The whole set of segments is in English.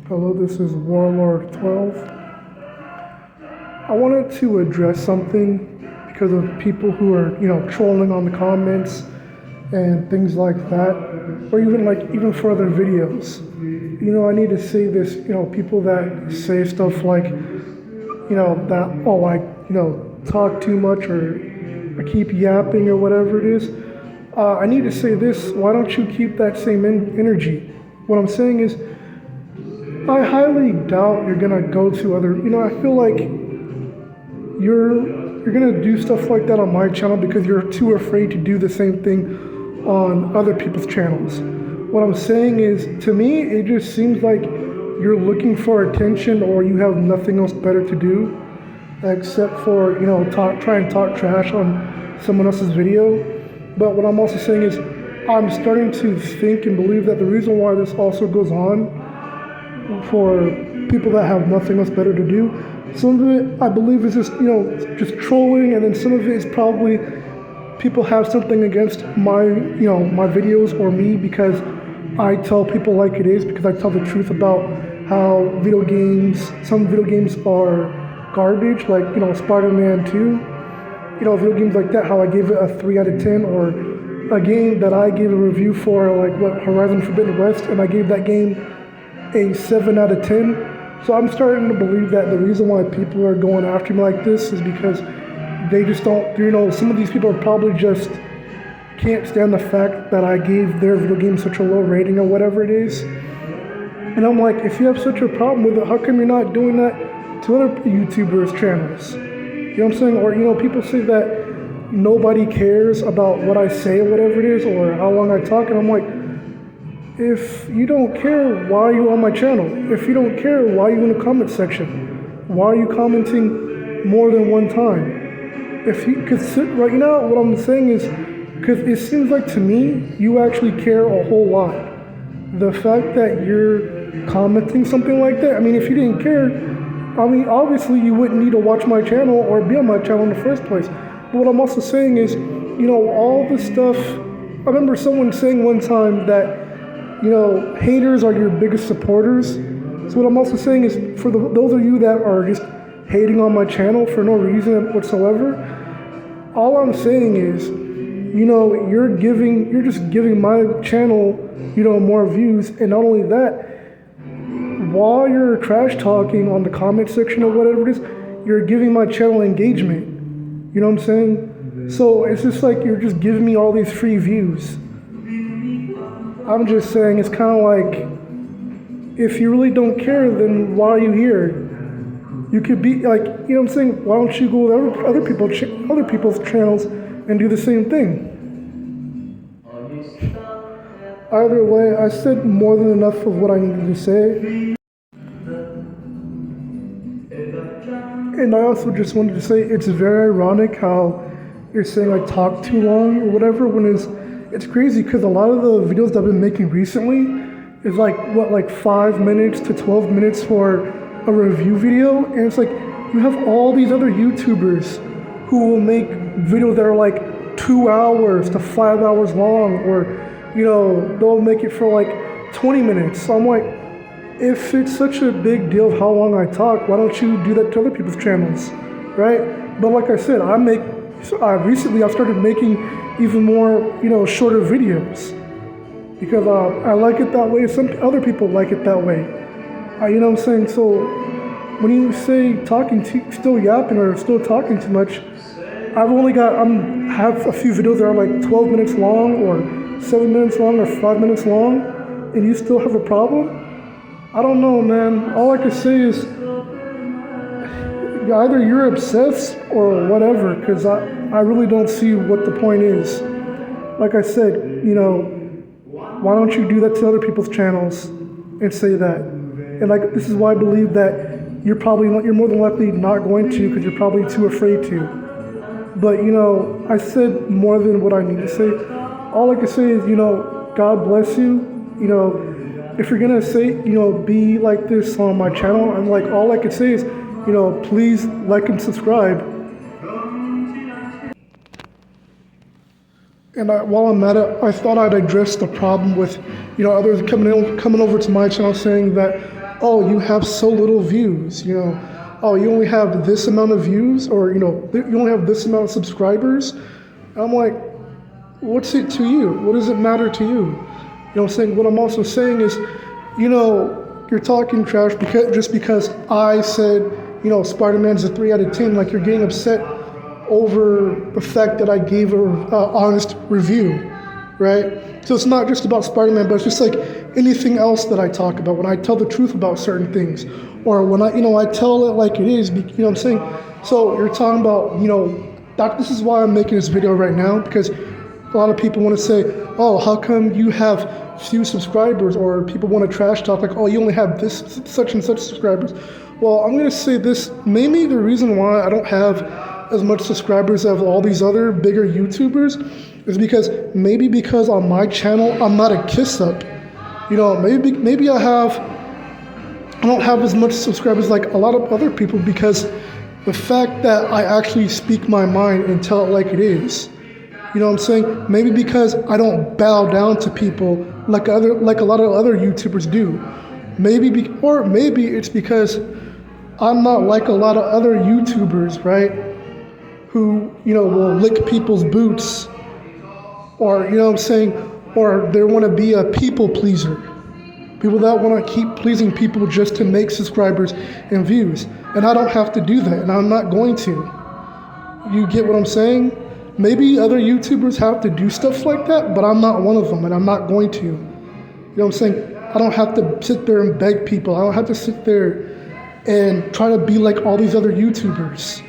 Hello, this is Warlord 12. I wanted to address something because of people who are, trolling on the comments and things like that, or even for other videos. I need to say this, people that say stuff like, talk too much or I keep yapping or whatever it is. I need to say this, why don't you keep that same energy? What I'm saying is, I highly doubt you're gonna go to other. I feel like you're gonna do stuff like that on my channel because you're too afraid to do the same thing on other people's channels. What I'm saying is, to me, it just seems like you're looking for attention or you have nothing else better to do except for try and talk trash on someone else's video. But what I'm also saying is, I'm starting to think and believe that the reason why this also goes on for people that have nothing else better to do. Some of it, I believe, is just trolling, and then some of it is probably people have something against my videos or me because I tell people like it is, because I tell the truth about how some video games are garbage, like, Spider-Man 2, video games like that, how I gave it a 3 out of 10, or a game that I gave a review for, like Horizon Forbidden West, and I gave that game a 7 out of 10. So I'm starting to believe that the reason why people are going after me like this is because they just don't, some of these people are probably just can't stand the fact that I gave their video game such a low rating or whatever it is. And I'm like, if you have such a problem with it, how come you're not doing that to other YouTubers' channels? You know what I'm saying? Or, people say that nobody cares about what I say or whatever it is, or how long I talk, and I'm like, if you don't care, why are you on my channel? If you don't care, why are you in the comment section? Why are you commenting more than one time? Because right now, what I'm saying is, because it seems like to me, you actually care a whole lot. The fact that you're commenting something like that, if you didn't care, obviously you wouldn't need to watch my channel or be on my channel in the first place. But what I'm also saying is, all the stuff, I remember someone saying one time that, haters are your biggest supporters. So what I'm also saying is, for those of you that are just hating on my channel for no reason whatsoever, all I'm saying is, you're just giving my channel, more views. And not only that, while you're trash talking on the comment section or whatever it is, you're giving my channel engagement. You know what I'm saying? So it's just like you're just giving me all these free views. I'm just saying, it's kind of like, if you really don't care, then why are you here? You could be like, what I'm saying? Why don't you go to other people's channels and do the same thing? Either way, I said more than enough of what I needed to say. And I also just wanted to say, it's very ironic how you're saying I talk too long or whatever, when it's crazy, because a lot of the videos that I've been making recently is like 5 minutes to 12 minutes for a review video. And it's like, you have all these other YouTubers who will make videos that are like 2 hours to 5 hours long, or, they'll make it for like 20 minutes. So I'm like, if it's such a big deal of how long I talk, why don't you do that to other people's channels, right? But like I said, recently I've started making even more, shorter videos, because I like it that way. Some other people like it that way. You know what I'm saying? So when you say still yapping or still talking too much, I have a few videos that are like 12 minutes long or 7 minutes long or 5 minutes long, and you still have a problem? I don't know, man. All I can say is, either you're obsessed or whatever, because I really don't see what the point is. Like I said, why don't you do that to other people's channels and say that? And this is why I believe that you're more than likely not going to, because you're probably too afraid to. But, I said more than what I need to say. All I can say is, God bless you. If you're gonna say, be like this on my channel, I'm like, all I can say is, please like and subscribe. And while I'm at it, I thought I'd address the problem with, others coming over to my channel saying that oh, you have so little views, oh, you only have this amount of views, or, you only have this amount of subscribers. I'm like, what's it to you? What does it matter to you? You know what I'm saying? What I'm also saying is, you're talking trash just because I said, Spider-Man's a 3 out of 10, like you're getting upset over the fact that I gave a honest review, right? So it's not just about Spider-Man, but it's just like anything else that I talk about. When I tell the truth about certain things, or when I tell it like it is, you know what I'm saying? So you're talking about, this is why I'm making this video right now, because a lot of people want to say, oh, how come you have few subscribers, or people want to trash talk like, oh, you only have this such and such subscribers. Well, I'm going to say this, maybe the reason why I don't have as much subscribers as all these other bigger YouTubers is because on my channel I'm not a kiss up. Maybe I don't have as much subscribers like a lot of other people, because the fact that I actually speak my mind and tell it like it is. You know what I'm saying? Maybe because I don't bow down to people like a lot of other YouTubers do. Maybe it's because I'm not like a lot of other YouTubers, right? Who, will lick people's boots, or, you know what I'm saying? Or they want to be a people pleaser. People that want to keep pleasing people just to make subscribers and views. And I don't have to do that, and I'm not going to. You get what I'm saying? Maybe other YouTubers have to do stuff like that, but I'm not one of them, and I'm not going to. You know what I'm saying? I don't have to sit there and beg people. I don't have to sit there and try to be like all these other YouTubers.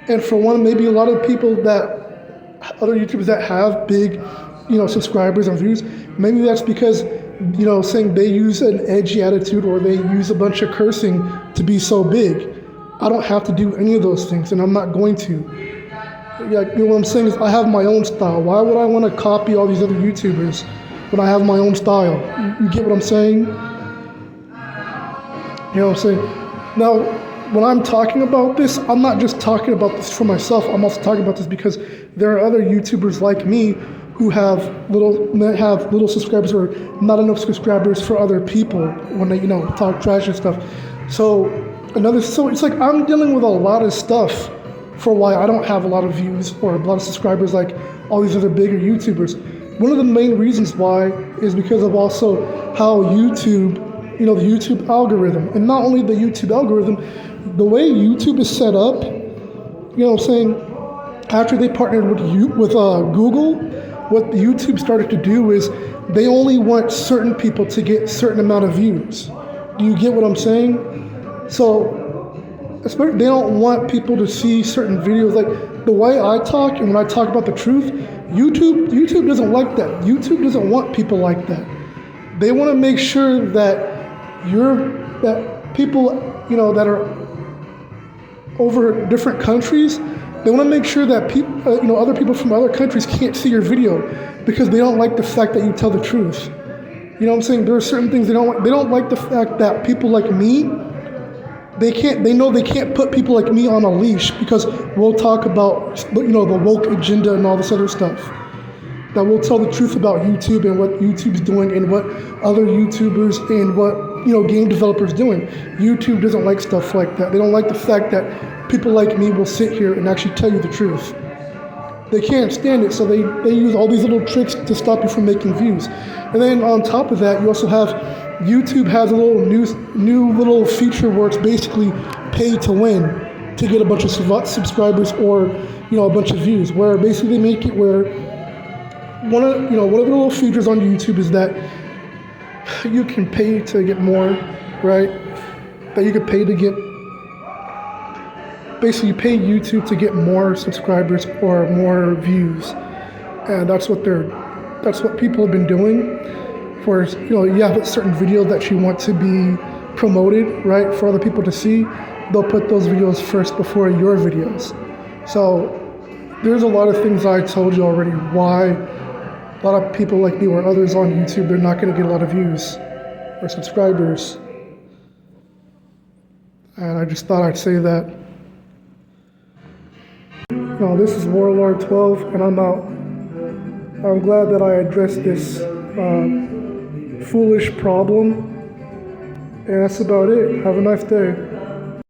And for one, maybe a lot of other YouTubers that have big, subscribers and views, maybe that's because, saying they use an edgy attitude, or they use a bunch of cursing to be so big. I don't have to do any of those things, and I'm not going to. What I'm saying is I have my own style. Why would I want to copy all these other YouTubers when I have my own style? You get what I'm saying? You know what I'm saying? Now, when I'm talking about this, I'm not just talking about this for myself. I'm also talking about this because there are other YouTubers like me who have little subscribers, or not enough subscribers for other people when they, talk trash and stuff. So it's like I'm dealing with a lot of stuff for why I don't have a lot of views or a lot of subscribers like all these other bigger YouTubers. One of the main reasons why is because of also how YouTube, the YouTube algorithm, and not only the YouTube algorithm, the way YouTube is set up, after they partnered with Google, what YouTube started to do is they only want certain people to get certain amount of views. Do you get what I'm saying? So, especially they don't want people to see certain videos. Like the way I talk and when I talk about the truth, YouTube doesn't like that. YouTube doesn't want people like that. They want to make sure that people, that are over different countries, they want to make sure that people, other people from other countries can't see your video because they don't like the fact that you tell the truth. You know what I'm saying? There are certain things they don't like. They don't like the fact that people like me, they know they can't put people like me on a leash because we'll talk about, the woke agenda and all this other stuff. That we'll tell the truth about YouTube and what YouTube's doing and what other YouTubers and what, game developers doing. YouTube doesn't like stuff like that. They don't like the fact that people like me will sit here and actually tell you the truth. They can't stand it, so they use all these little tricks to stop you from making views. And then on top of that, you also have YouTube has a little new little feature where it's basically pay to win to get a bunch of subscribers or a bunch of views. Where basically they make it where one of the little features on YouTube is that you can pay to get more, right? That you could pay to get. Basically, you pay YouTube to get more subscribers or more views, and that's what people have been doing. For you have a certain video that you want to be promoted, right, for other people to see. They'll put those videos first before your videos. So there's a lot of things I told you already why a lot of people like me or others on YouTube, they're not going to get a lot of views or subscribers. And I just thought I'd say that. No, this is Warlord 12, and I'm out. I'm glad that I addressed this foolish problem And that's about it. Have a nice day.